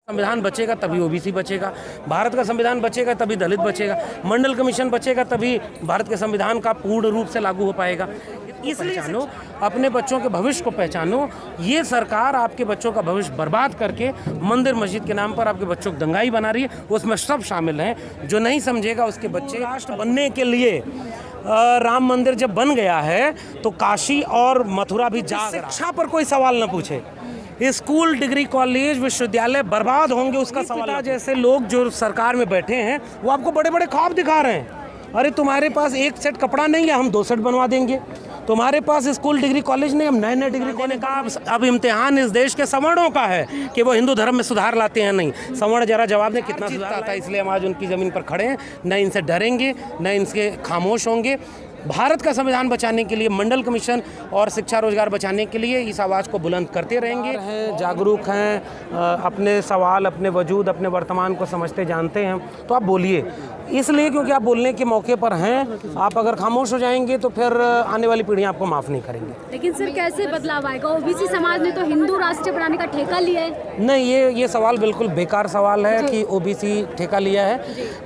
संविधान बचेगा तभी ओबीसी बचेगा, भारत का संविधान बचेगा तभी दलित बचेगा, मंडल कमीशन बचेगा तभी भारत के संविधान का पूर्ण रूप से लागू हो पाएगा। इसलिए पहचानो, अपने बच्चों के भविष्य को पहचानो। ये सरकार आपके बच्चों का भविष्य बर्बाद करके मंदिर मस्जिद के नाम पर आपके बच्चों को दंगाई बना रही है। उसमें सब शामिल हैं। जो नहीं समझेगा उसके बच्चे। राष्ट्र बनने के लिए राम मंदिर जब बन गया है तो काशी और मथुरा भी जाग रहा है। शिक्षा पर कोई सवाल न पूछे। स्कूल, डिग्री कॉलेज, विश्वविद्यालय बर्बाद होंगे उसका सवाल। जैसे लोग जो सरकार में बैठे हैं वो आपको बड़े बड़े ख्वाब दिखा रहे हैं। अरे तुम्हारे पास एक सेट कपड़ा नहीं है, हम 2 सेट बनवा देंगे। तुम्हारे पास स्कूल, डिग्री कॉलेज नहीं, हम नए नए डिग्री कॉलेज का। अब इम्तिहान इस देश के सवर्णों का है कि वो हिंदू धर्म में सुधार लाते हैं नहीं। सवर्ण जरा जवाब दें कितना सुधार आता है। इसलिए हम आज उनकी ज़मीन पर खड़े हैं। न इनसे डरेंगे, न इनसे खामोश होंगे। भारत का संविधान बचाने के लिए, मंडल कमीशन और शिक्षा रोजगार बचाने के लिए इस आवाज़ को बुलंद करते रहेंगे। जागरूक हैं, अपने सवाल, अपने वजूद, अपने वर्तमान को समझते जानते हैं तो आप बोलिए। इसलिए क्योंकि आप बोलने के मौके पर हैं। आप अगर खामोश हो जाएंगे तो फिर आने वाली पीढ़ियां आपको माफ़ नहीं करेंगी। लेकिन सर कैसे बदलाव आएगा? ओबीसी समाज ने तो हिंदू राष्ट्र बनाने का ठेका लिया है। नहीं, ये सवाल बिल्कुल बेकार सवाल है कि ओबीसी ठेका लिया है,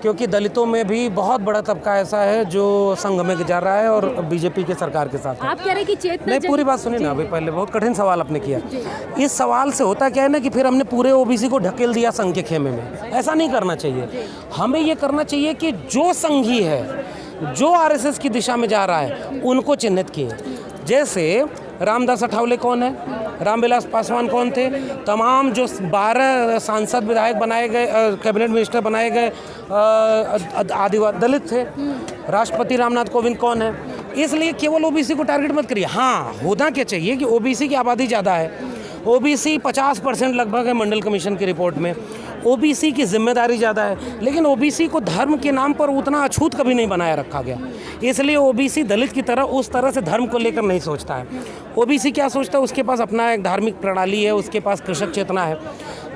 क्योंकि दलितों में भी बहुत बड़ा तबका ऐसा है जो संघ में जा रहा है और बीजेपी के सरकार के साथ है। आप कह रहे हैं कि चेतना नहीं, पूरी बात सुनिए ना। अभी पहले बहुत कठिन सवाल आपने किया। इस सवाल से होता क्या है ना कि फिर हमने पूरे ओबीसी को ढकेल दिया संघ के खेमे में। ऐसा नहीं करना चाहिए। हमें ये करना चाहिए कि जो संघी है, जो आरएसएस की दिशा में जा रहा है, उनको चिन्हित किए। जैसे रामदास अठावले कौन है, रामविलास पासवान कौन थे, तमाम जो 12 सांसद विधायक बनाए गए, कैबिनेट मिनिस्टर बनाए गए, आदिवासी दलित थे। राष्ट्रपति रामनाथ कोविंद कौन है। इसलिए केवल ओबीसी को टारगेट मत करिए। हाँ, होना क्या चाहिए कि ओबीसी की आबादी ज़्यादा है। ओबीसी 50% लगभग है मंडल कमीशन की रिपोर्ट में। ओबीसी की जिम्मेदारी ज़्यादा है, लेकिन ओबीसी को धर्म के नाम पर उतना अछूत कभी नहीं बनाया रखा गया। इसलिए ओबीसी दलित की तरह उस तरह से धर्म को लेकर नहीं सोचता है। ओबीसी क्या सोचता है? उसके पास अपना एक धार्मिक प्रणाली है, उसके पास कृषक चेतना है।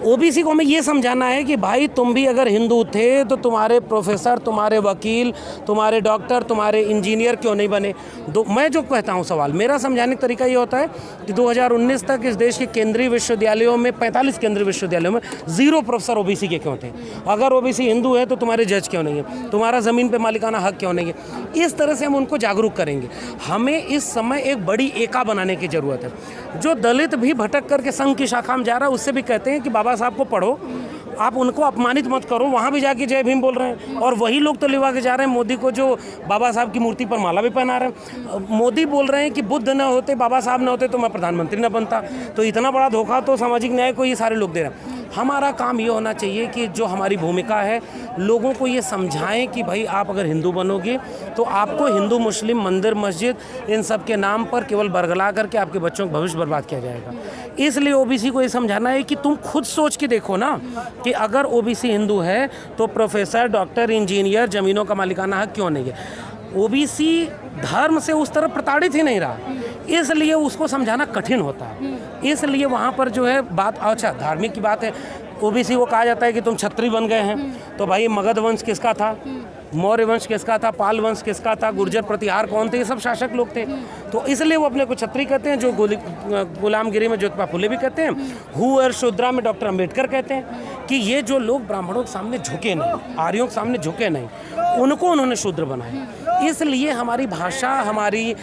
ओबीसी को हमें ये समझाना है कि भाई तुम भी अगर हिंदू थे तो तुम्हारे प्रोफेसर, तुम्हारे वकील, तुम्हारे डॉक्टर, तुम्हारे इंजीनियर क्यों नहीं बने। मैं जो कहता हूँ सवाल, मेरा समझाने का तरीका ये होता है कि 2019 तक इस देश के केंद्रीय विश्वविद्यालयों में, 45 केंद्रीय विश्वविद्यालयों में 0 प्रोफेसर ओबीसी के क्यों थे। अगर ओबीसी हिंदू है तो तुम्हारे जज क्यों नहीं है, तुम्हारा ज़मीन पर मालिकाना हक क्यों नहीं है। इस तरह से हम उनको जागरूक करेंगे। हमें इस समय एक बड़ी एका बनाने की ज़रूरत है। जो दलित भी भटक करके संघ की शाखा में जा रहा है, उससे भी कहते हैं कि बाबा साहब को पढ़ो, आप उनको अपमानित मत करो। वहाँ भी जाके जय भीम बोल रहे हैं और वही लोग तो लिवा के जा रहे हैं मोदी को, जो बाबा साहब की मूर्ति पर माला भी पहना रहे हैं। मोदी बोल रहे हैं कि बुद्ध न होते, बाबा साहब न होते तो मैं प्रधानमंत्री न बनता। तो इतना बड़ा धोखा तो सामाजिक न्याय को ये सारे लोग दे रहे हैं। हमारा काम ये होना चाहिए कि जो हमारी भूमिका है, लोगों को ये समझाएं कि भाई आप अगर हिंदू बनोगे तो आपको हिंदू, मुस्लिम, मंदिर, मस्जिद, इन सब के नाम पर केवल बरगला करके आपके बच्चों का भविष्य बर्बाद किया जाएगा। इसलिए ओबीसी को ये समझाना है कि तुम खुद सोच के देखो ना कि अगर ओबीसी हिंदू है तो प्रोफेसर, डॉक्टर, इंजीनियर, ज़मीनों का मालिकाना हक क्यों नहीं है। ओबीसी धर्म से उस तरह प्रताड़ित ही नहीं रहा, इसलिए उसको समझाना कठिन होता है। इसलिए वहाँ पर जो है बात, अच्छा धार्मिक की बात है, ओबीसी को कहा जाता है कि तुम छत्री बन गए हैं। तो भाई मगध वंश किसका था, मौर्य वंश किसका था, पाल वंश किसका था, गुर्जर प्रतिहार कौन थे, ये सब शासक लोग थे। तो इसलिए वो अपने को छत्री कहते हैं, जो गुलामगिरी में ज्योतिबा फुले भी कहते हैं, हु और शूद्रा में डॉक्टर अंबेडकर कहते हैं कि ये जो लोग ब्राह्मणों के सामने झुके नहीं, आर्यों के सामने झुके नहीं, उनको उन्होंने शूद्र बनाया। इसलिए हमारी भाषा, हमारी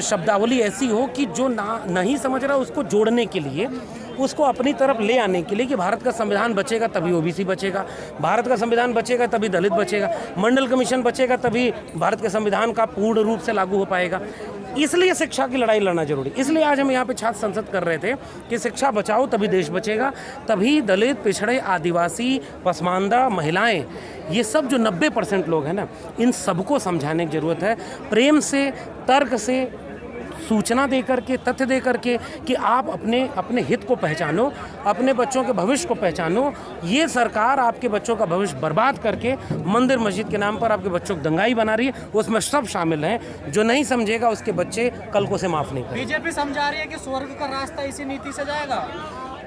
शब्दावली ऐसी हो कि जो नहीं समझ रहा उसको जोड़ने के लिए, उसको अपनी तरफ ले आने के लिए कि भारत का संविधान बचेगा तभी ओबीसी बचेगा, भारत का संविधान बचेगा तभी दलित बचेगा, मंडल कमीशन बचेगा तभी भारत के संविधान का पूर्ण रूप से लागू हो पाएगा। इसलिए शिक्षा की लड़ाई लड़ना जरूरी। इसलिए आज हम यहाँ पे छात्र संसद कर रहे थे कि शिक्षा बचाओ तभी देश बचेगा, तभी दलित, पिछड़े, आदिवासी, पसमानदा, महिलाएं, ये सब जो 90% लोग हैं ना, इन सबको समझाने की ज़रूरत है। प्रेम से, तर्क से, सूचना दे करके, तथ्य दे करके कि आप अपने हित को पहचानो, अपने बच्चों के भविष्य को पहचानो। ये सरकार आपके बच्चों का भविष्य बर्बाद करके मंदिर मस्जिद के नाम पर आपके बच्चों को दंगाई बना रही है। उसमें सब शामिल हैं। जो नहीं समझेगा उसके बच्चे कल को से माफ़ नहीं करेंगे। बीजेपी समझा रही है कि स्वर्ग का रास्ता इसी नीति से जाएगा।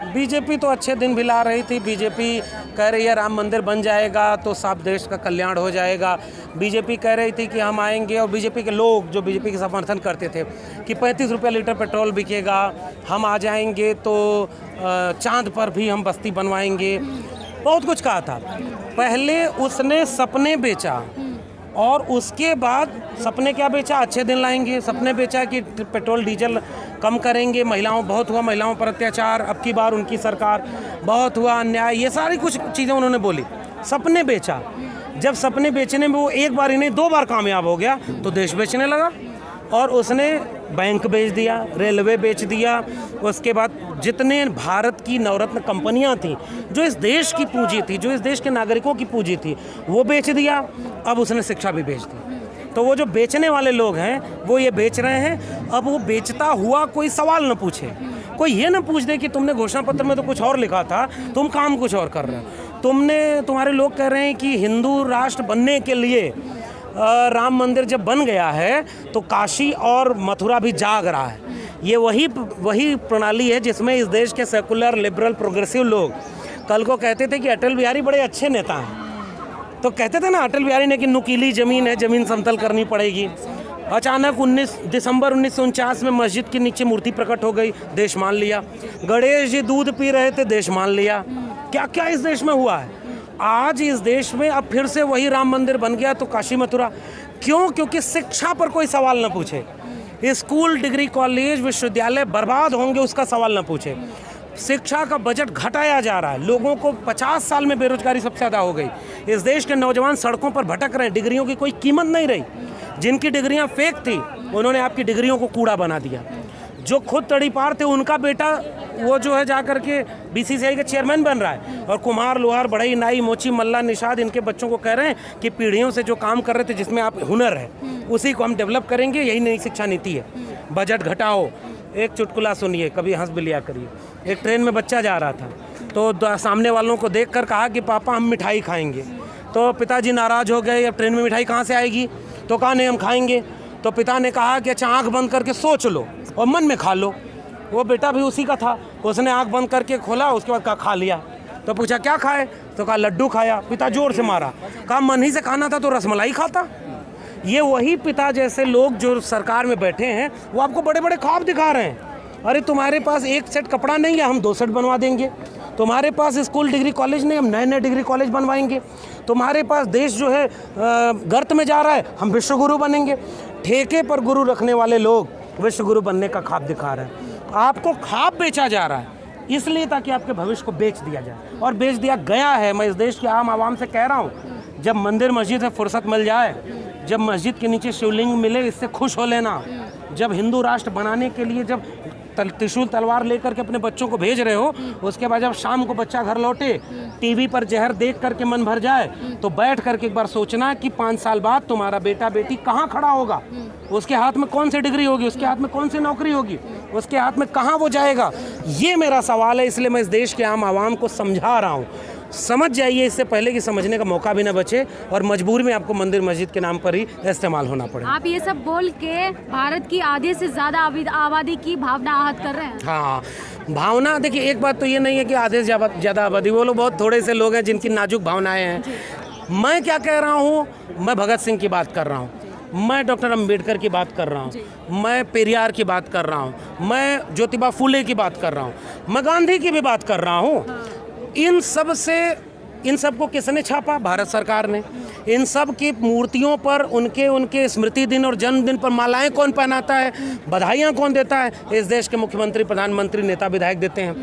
बीजेपी तो अच्छे दिन भी ला रही थी। बीजेपी कह रही है राम मंदिर बन जाएगा तो सब देश का कल्याण हो जाएगा। बीजेपी कह रही थी कि हम आएंगे, और बीजेपी के लोग जो बीजेपी के समर्थन करते थे कि 35 रुपये लीटर पेट्रोल बिकेगा, हम आ जाएंगे तो चांद पर भी हम बस्ती बनवाएंगे। बहुत कुछ कहा था। पहले उसने सपने बेचा और उसके बाद सपने क्या बेचा, अच्छे दिन लाएंगे। सपने बेचा कि पेट्रोल डीजल कम करेंगे, बहुत हुआ महिलाओं पर अत्याचार, अब की बार उनकी सरकार, बहुत हुआ अन्याय, ये सारी कुछ चीज़ें उन्होंने बोली। सपने बेचा। जब सपने बेचने में वो एक बार ही नहीं 2 बार कामयाब हो गया तो देश बेचने लगा और उसने बैंक बेच दिया, रेलवे बेच दिया। उसके बाद जितने भारत की नवरत्न कंपनियां थी, जो इस देश की पूंजी थी, जो इस देश के नागरिकों की पूंजी थी, वो बेच दिया। अब उसने शिक्षा भी बेच दी। तो वो जो बेचने वाले लोग हैं वो ये बेच रहे हैं। अब वो बेचता हुआ कोई सवाल न पूछे, कोई ये ना पूछ दे कि तुमने घोषणा पत्र में तो कुछ और लिखा था, तुम काम कुछ और कर रहे हो। तुम्हारे लोग कह रहे हैं कि हिंदू राष्ट्र बनने के लिए राम मंदिर जब बन गया है तो काशी और मथुरा भी जाग रहा है। ये वही प्रणाली है जिसमें इस देश के सेकुलर, लिबरल, प्रोग्रेसिव लोग कल को कहते थे कि अटल बिहारी बड़े अच्छे नेता हैं। तो कहते थे ना अटल बिहारी ने कि नुकीली ज़मीन है, ज़मीन समतल करनी पड़ेगी। अचानक 19 दिसंबर 1949 में मस्जिद के नीचे मूर्ति प्रकट हो गई, देश मान लिया। गणेश जी दूध पी रहे थे, देश मान लिया। क्या क्या इस देश में हुआ है। आज इस देश में अब फिर से वही राम मंदिर बन गया तो काशी मथुरा क्यों? क्योंकि शिक्षा पर कोई सवाल न पूछे। स्कूल, डिग्री कॉलेज, विश्वविद्यालय बर्बाद होंगे उसका सवाल न पूछे। शिक्षा का बजट घटाया जा रहा है। लोगों को 50 साल में बेरोजगारी सबसे ज़्यादा हो गई। इस देश के नौजवान सड़कों पर भटक रहे हैं, डिग्रियों की कोई कीमत नहीं रही। जिनकी डिग्रियां फेक थी उन्होंने आपकी डिग्रियों को कूड़ा बना दिया। जो खुद तड़ीपार थे उनका बेटा वो जो है जाकर के बीसीसीआई के चेयरमैन बन रहा है। और कुम्हार, लोहार, बढ़ई, नाई, मोची, मल्ला, निषाद इनके बच्चों को कह रहे हैं कि पीढ़ियों से जो काम कर रहे थे, जिसमें आप हुनर है, उसी को हम डेवलप करेंगे। यही नई शिक्षा नीति है। बजट घटाओ। एक चुटकुला सुनिए, कभी हंस भी लिया करिए। एक ट्रेन में बच्चा जा रहा था तो सामने वालों को देखकर कहा कि पापा हम मिठाई खाएंगे। तो पिताजी नाराज़ हो गए, अब ट्रेन में मिठाई कहाँ से आएगी? तो कहा नहीं हम खाएंगे। तो पिता ने कहा कि अच्छा आँख बंद करके सोच लो और मन में खा लो। वो बेटा भी उसी का था, उसने आँख बंद करके खोला, उसके बाद कहा खा लिया। तो पूछा क्या खाए? तो कहा लड्डू खाया। पिता जोर से मारा, कहा मन ही से खाना था तो रसमलाई खाता। ये वही पिता जैसे लोग जो सरकार में बैठे हैं वो आपको बड़े बड़े ख्वाब दिखा रहे हैं। अरे तुम्हारे पास एक सेट कपड़ा नहीं है, हम 2 सेट बनवा देंगे। तुम्हारे पास स्कूल, डिग्री कॉलेज नहीं, हम नए नए डिग्री कॉलेज बनवाएंगे। तुम्हारे पास देश जो है गर्त में जा रहा है, हम विश्वगुरु बनेंगे। ठेके पर गुरु रखने वाले लोग विश्वगुरु बनने का ख्वाब दिखा रहे हैं। आपको ख्वाब बेचा जा रहा है इसलिए ताकि आपके भविष्य को बेच दिया जाए, और बेच दिया गया है। मैं इस देश के आम आवाम से कह रहा हूँ, जब मंदिर मस्जिद से फुर्सत मिल जाए, जब मस्जिद के नीचे शिवलिंग मिले, इससे खुश हो लेना। जब हिंदू राष्ट्र बनाने के लिए जब त्रिशूल तलवार लेकर के अपने बच्चों को भेज रहे हो, उसके बाद जब शाम को बच्चा घर लौटे, टीवी पर जहर देख करके मन भर जाए, तो बैठ करके एक बार सोचना कि 5 साल बाद तुम्हारा बेटा बेटी कहाँ खड़ा होगा, उसके हाथ में कौन सी डिग्री होगी, उसके हाथ में कौन सी नौकरी होगी, उसके हाथ में कहाँ वो जाएगा। ये मेरा सवाल है। इसलिए मैं इस देश के आम आवाम को समझा रहा हूँ, समझ जाइए इससे पहले कि समझने का मौका भी ना बचे और मजबूरी में आपको मंदिर मस्जिद के नाम पर ही इस्तेमाल होना पड़े। आप ये सब बोल के भारत की आधे से ज़्यादा आबादी की भावना आहत कर रहे हैं। हाँ, भावना देखिए, एक बात तो ये नहीं है कि आधे से ज़्यादा आबादी, वो लोग बहुत थोड़े से लोग हैं जिनकी नाजुक भावनाएं हैं। मैं क्या कह रहा हूँ, मैं भगत सिंह की बात कर रहा हूँ, मैं डॉक्टर अंबेडकर की बात कर रहा हूँ, मैं पेरियार की बात कर रहा हूँ, मैं ज्योतिबा फुले की बात कर रहा हूँ, मैं गांधी की भी बात कर रहा हूँ। इन सब को किसने छापा? भारत सरकार ने। इन सब की मूर्तियों पर उनके स्मृति दिन और जन्मदिन पर मालाएं कौन पहनाता है, बधाइयाँ कौन देता है? इस देश के मुख्यमंत्री, प्रधानमंत्री, नेता, विधायक देते हैं।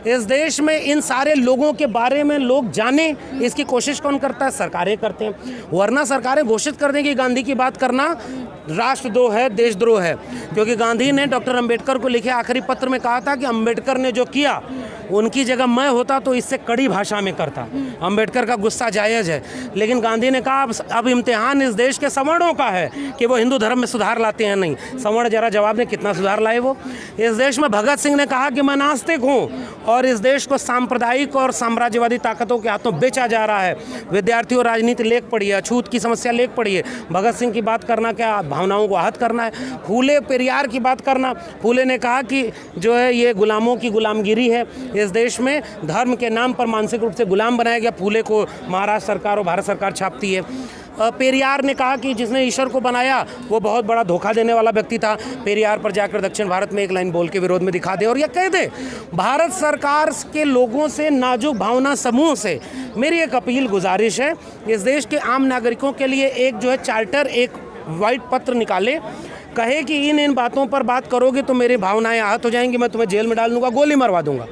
इस देश में इन सारे लोगों के बारे में लोग जाने, इसकी कोशिश कौन करता है? सरकारें करते हैं। वरना सरकारें घोषित कर दें कि गांधी की बात करना राष्ट्रद्रोह है, देशद्रोह है। क्योंकि गांधी ने डॉक्टर अंबेडकर को लिखे आखिरी पत्र में कहा था कि अंबेडकर ने जो किया, उनकी जगह मैं होता तो इससे कड़ी भाषा में करता। अंबेडकर का गुस्सा जायज़ है, लेकिन गांधी ने कहा अब इम्तिहान इस देश के सवर्णों का है कि वो हिंदू धर्म में सुधार लाते हैं नहीं। सवर्ण जरा जवाब दें, कितना सुधार लाए वो? इस देश में भगत सिंह ने कहा कि मैं नास्तिक हूँ और इस देश को सांप्रदायिक और साम्राज्यवादी ताकतों के हाथों बेचा जा रहा है। विद्यार्थियों राजनीति लेख पड़ी है, छूत की समस्या लेख पड़ी है। भगत सिंह की बात करना क्या भावनाओं को आहत करना है? फूले पेरियार की बात करना, फूले ने कहा कि जो है ये गुलामों की गुलामगिरी है। इस देश में धर्म के नाम पर मानसिक रूप से गुलाम बनाया गया। फूले को महाराष्ट्र सरकार और भारत सरकार छापती है। पेरियार ने कहा कि जिसने ईश्वर को बनाया वो बहुत बड़ा धोखा देने वाला व्यक्ति था। पेरियार पर जाकर दक्षिण भारत में एक लाइन बोल के विरोध में दिखा दे और यह कह दे। भारत सरकार के लोगों से, नाजुक भावना समूह से मेरी एक अपील गुजारिश है, इस देश के आम नागरिकों के लिए एक जो है चार्टर, एक वाइट पत्र निकाले, कहे कि इन बातों पर बात करोगे तो मेरी भावनाएं आहत हो जाएंगी, मैं तुम्हें जेल में डाल दूंगा, गोली मरवा दूंगा।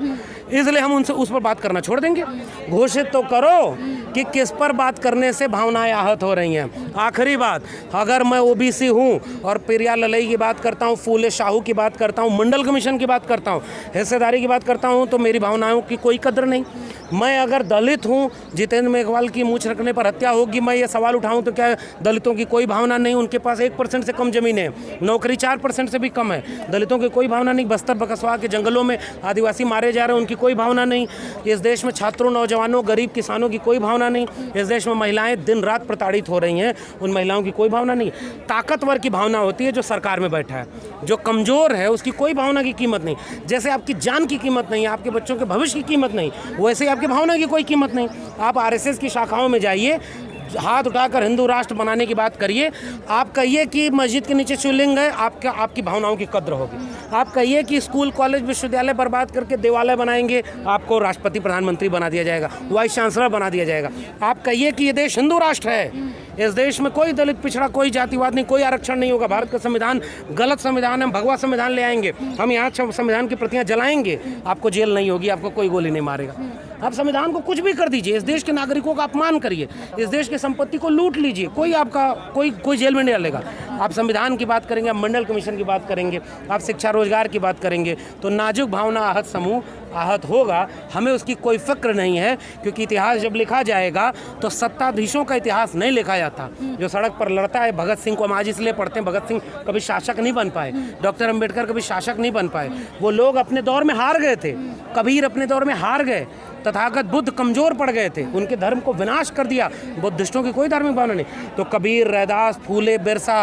इसलिए हम उनसे उस पर बात करना छोड़ देंगे। घोषित तो करो कि किस पर बात करने से भावनाएं आहत हो रही हैं। आखिरी बात, अगर मैं ओबीसी हूं और पेरियार ललई की बात करता हूं, फूले शाहू की बात करता हूं, मंडल कमीशन की बात करता हूं, हिस्सेदारी की बात करता हूं, तो मेरी भावनाओं की कोई कदर नहीं। मैं अगर दलित हूं, जितेंद्र मेघवाल की मूंछ रखने पर हत्या होगी, मैं ये सवाल उठाऊं तो क्या दलितों की कोई भावना नहीं? उनके पास 1% से कम जमीन है, नौकरी 4% से भी कम है, दलितों की कोई भावना नहीं। बस्तर बकसवा के जंगलों में आदिवासी मारे जा रहे हैं, उनकी कोई भावना नहीं। इस देश में छात्रों, नौजवानों, गरीब किसानों की कोई भावना नहीं। इस देश में महिलाएं दिन रात प्रताड़ित हो रही हैं, उन महिलाओं की कोई भावना नहीं। ताकतवर की भावना होती है जो सरकार में बैठा है, जो कमज़ोर है उसकी कोई भावना की कीमत नहीं। जैसे आपकी जान की कीमत नहीं, आपके बच्चों के भविष्य की कीमत नहीं, वैसे ही आपकी भावना की कोई कीमत नहीं। आप आरएसएस की शाखाओं में जाइए, हाथ उठाकर हिंदू राष्ट्र बनाने की बात करिए, आप कहिए कि मस्जिद के नीचे शिवलिंग है, आपकी भावनाओं की कद्र होगी। आप कहिए कि स्कूल, कॉलेज, विश्वविद्यालय बर्बाद करके देवालय बनाएंगे, आपको राष्ट्रपति, प्रधानमंत्री बना दिया जाएगा, वाइस चांसलर बना दिया जाएगा। आप कहिए कि ये देश हिंदू राष्ट्र है, इस देश में कोई दलित पिछड़ा, कोई जातिवाद नहीं, कोई आरक्षण नहीं होगा, भारत का संविधान गलत संविधान है, हम भगवा संविधान ले आएंगे, हम यहाँ संविधान की प्रतियां जलाएंगे, आपको जेल नहीं होगी, आपको कोई गोली नहीं मारेगा। आप संविधान को कुछ भी कर दीजिए, इस देश के नागरिकों का अपमान करिए, इस देश की संपत्ति को लूट लीजिए, कोई आपका कोई जेल में नहीं डालेगा। आप संविधान की बात करेंगे, आप मंडल कमीशन की बात करेंगे, आप शिक्षा रोजगार की बात करेंगे, तो नाजुक भावना आहत समूह आहत होगा। हमें उसकी कोई फिक्र नहीं है, क्योंकि इतिहास जब लिखा जाएगा तो सत्ताधीशों का इतिहास नहीं लिखा जाता। जो सड़क पर लड़ता है, भगत सिंह को हम आज इसलिए पढ़ते हैं, भगत सिंह कभी शासक नहीं बन पाए, डॉक्टर अंबेडकर कभी शासक नहीं बन पाए, वो लोग अपने दौर में हार गए थे, कबीर अपने दौर में हार गए, तथागत बुद्ध कमज़ोर पड़ गए थे, उनके धर्म को विनाश कर दिया। बुद्धिस्टों की कोई धार्मिक भावना नहीं। तो कबीर, रैदास, फूले, बिरसा,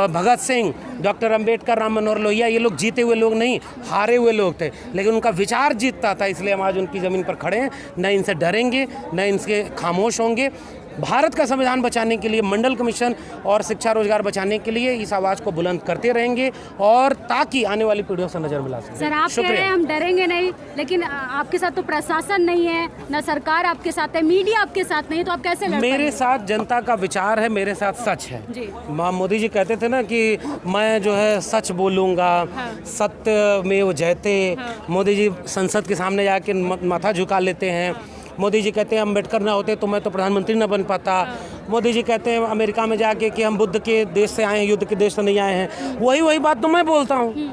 भगत सिंह, डॉक्टर अंबेडकर, राम मनोहर लोहिया, ये लोग जीते हुए लोग नहीं, हारे हुए लोग थे, लेकिन उनका विचार जीतता था, इसलिए हम आज उनकी ज़मीन पर खड़े हैं। न इनसे डरेंगे, न इनसे खामोश होंगे। भारत का संविधान बचाने के लिए, मंडल कमीशन और शिक्षा रोजगार बचाने के लिए इस आवाज़ को बुलंद करते रहेंगे, और ताकि आने वाली पीढ़ियों से नज़र मिला सकें। सर, आप कह रहे हैं हम डरेंगे नहीं, लेकिन आपके साथ तो प्रशासन नहीं है, न सरकार आपके साथ है, मीडिया आपके साथ नहीं, तो आप कैसे लड़ मेरे पाएंगे? साथ जनता का विचार है, मेरे साथ सच है जी। मोदी जी कहते थे ना कि मैं जो है सच बोलूँगा, सत्य में वो जयते। मोदी जी संसद के सामने जाके माथा झुका लेते हैं। मोदी जी कहते हैं अम्बेडकर ना होते तो मैं तो प्रधानमंत्री ना बन पाता। मोदी जी कहते हैं अमेरिका में जाके कि हम बुद्ध के देश से आए हैं, युद्ध के देश से नहीं आए हैं। वही बात तो मैं बोलता हूँ।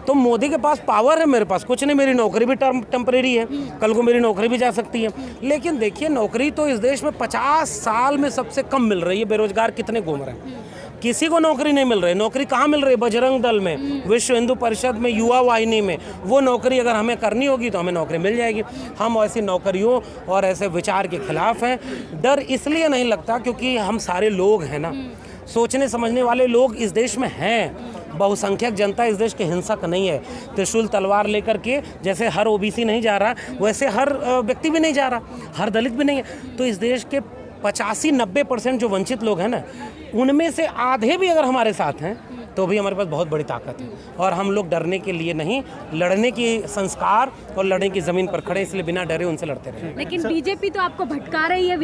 तो मोदी के पास पावर है, मेरे पास कुछ नहीं। मेरी नौकरी भी टेम्परेरी है, कल को मेरी नौकरी भी जा सकती है। लेकिन देखिए, नौकरी तो इस देश में 50 साल में सबसे कम मिल रही है। बेरोजगार कितने घूम रहे हैं, किसी को नौकरी नहीं मिल रही। नौकरी कहाँ मिल रही है? बजरंग दल में, विश्व हिंदू परिषद में, युवा वाहिनी में। वो नौकरी अगर हमें करनी होगी तो हमें नौकरी मिल जाएगी। हम ऐसी नौकरियों और ऐसे विचार के खिलाफ हैं। डर इसलिए नहीं लगता क्योंकि हम सारे लोग हैं ना, सोचने समझने वाले लोग इस देश में हैं। बहुसंख्यक जनता इस देश के हिंसक नहीं है। त्रिशूल तलवार लेकर के जैसे हर ओबीसी नहीं जा रहा, वैसे हर व्यक्ति भी नहीं जा रहा, हर दलित भी नहीं है। तो इस देश के 85-90% जो वंचित लोग हैं ना, उनमें से आधे भी अगर हमारे साथ हैं तो भी हमारे पास बहुत बड़ी ताकत है। और हम लोग डरने के लिए नहीं, लड़ने की संस्कार और लड़ने की ज़मीन पर खड़े, इसलिए बिना डरे उनसे लड़ते रहे। लेकिन बीजेपी तो आपको भटका रही है,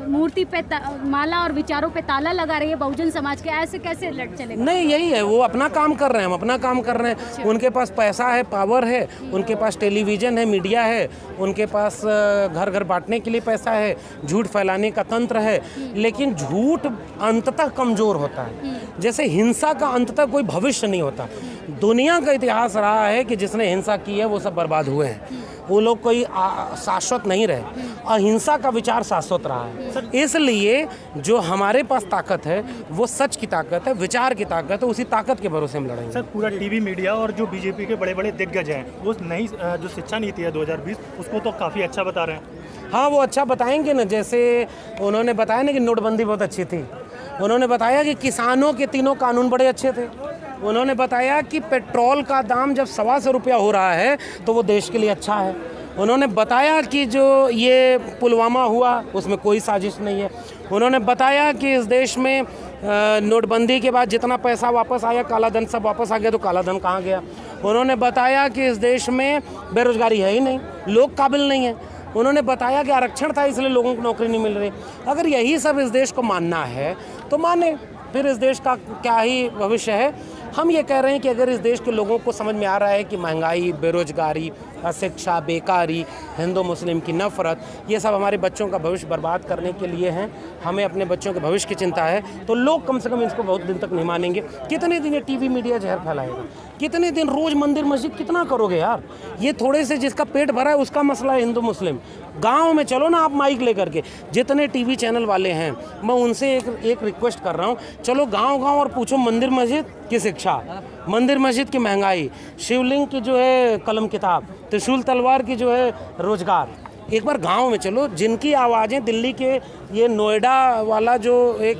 मूर्ति पे माला और विचारों पे ताला लगा रही है बहुजन समाज के, ऐसे कैसे लड़ चलेगा? नहीं, यही है, वो अपना काम कर रहे हैं, हम अपना काम कर रहे हैं। उनके पास पैसा है, पावर है, उनके पास टेलीविज़न है, मीडिया है, उनके पास घर घर बांटने के लिए पैसा है, झूठ फैलाने का तंत्र है। लेकिन झूठ अंततः कमज़ोर होता है, जैसे हिंसा का अंततः कोई भविष्य नहीं होता। दुनिया का इतिहास रहा है कि जिसने हिंसा की है वो सब बर्बाद हुए हैं। वो लोग कोई शाश्वत नहीं रहे। अहिंसा का विचार शाश्वत रहा है। इसलिए जो हमारे पास ताकत है वो सच की ताकत है, विचार की ताकत है। उसी ताकत के भरोसे हम लड़ेंगे। सर, पूरा टीवी मीडिया और जो बीजेपी के बड़े बड़े दिग्गज हैं, वो नई जो शिक्षा नीति है 2020, उसको तो काफ़ी अच्छा बता रहे हैं। हाँ, वो अच्छा बताएंगे ना। जैसे उन्होंने बताया ना कि नोटबंदी बहुत अच्छी थी। उन्होंने बताया कि किसानों के 3 कानून बड़े अच्छे थे। उन्होंने बताया कि पेट्रोल का दाम जब 125 रुपया हो रहा है तो वो देश के लिए अच्छा है। उन्होंने बताया कि जो ये पुलवामा हुआ उसमें कोई साजिश नहीं है। उन्होंने बताया कि इस देश में नोटबंदी के बाद जितना पैसा वापस आया, काला धन सब वापस आ गया, तो काला धन कहाँ गया। उन्होंने बताया कि इस देश में बेरोजगारी है ही नहीं, लोग काबिल नहीं हैं। उन्होंने बताया कि आरक्षण था इसलिए लोगों को नौकरी नहीं मिल रही। अगर यही सब इस देश को मानना है तो माने, फिर इस देश का क्या ही भविष्य है। हम ये कह रहे हैं कि अगर इस देश के लोगों को समझ में आ रहा है कि महंगाई, बेरोजगारी, अशिक्षा, बेकारी, हिंदू मुस्लिम की नफ़रत, ये सब हमारे बच्चों का भविष्य बर्बाद करने के लिए हैं, हमें अपने बच्चों के भविष्य की चिंता है, तो लोग कम से कम इसको बहुत दिन तक नहीं मानेंगे। कितने दिन ये टीवी मीडिया जहर फैलाएगा, कितने दिन रोज़ मंदिर मस्जिद कितना करोगे यार। ये थोड़े से जिसका पेट भरा है उसका मसला है हिंदू मुस्लिम। गाँव में चलो ना आप माइक लेकर के, जितने टीवी चैनल वाले हैं मैं उनसे एक रिक्वेस्ट कर रहा हूँ, चलो गाँव और पूछो मंदिर मस्जिद की शिक्षा, मंदिर मस्जिद की महंगाई, शिवलिंग की जो है कलम किताब, त्रिशूल तलवार की जो है रोजगार। एक बार गांव में चलो, जिनकी आवाज़ें दिल्ली के ये नोएडा वाला जो एक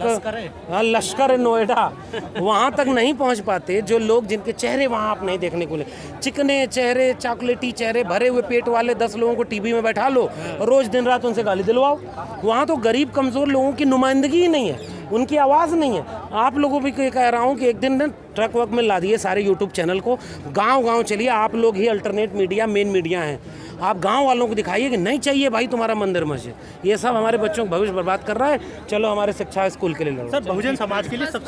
लश्कर है नोएडा, वहाँ तक नहीं पहुँच पाते, जो लोग जिनके चेहरे वहाँ आप नहीं देखने को मिले, चिकने चेहरे, चॉकलेटी चेहरे, भरे हुए पेट वाले 10 लोगों को टीवी में बैठा लो, रोज़ दिन रात उनसे गाली दिलवाओ। वहाँ तो गरीब कमज़ोर लोगों की नुमाइंदगी ही नहीं है, उनकी आवाज़ नहीं है। आप लोगों भी कह रहा हूँ कि एक दिन ट्रक वर्क में ला दिए सारे यूट्यूब चैनल को, गांव चलिए, आप लोग ही अल्टरनेट मीडिया, मेन मीडिया हैं, आप गांव वालों को दिखाइए कि नहीं चाहिए भाई तुम्हारा मंदिर मस्जिद, ये सब हमारे बच्चों का भविष्य बर्बाद कर रहा है। चलो हमारे शिक्षा स्कूल के लिए लड़ो। सर, बहुजन समाज के लिए सबसे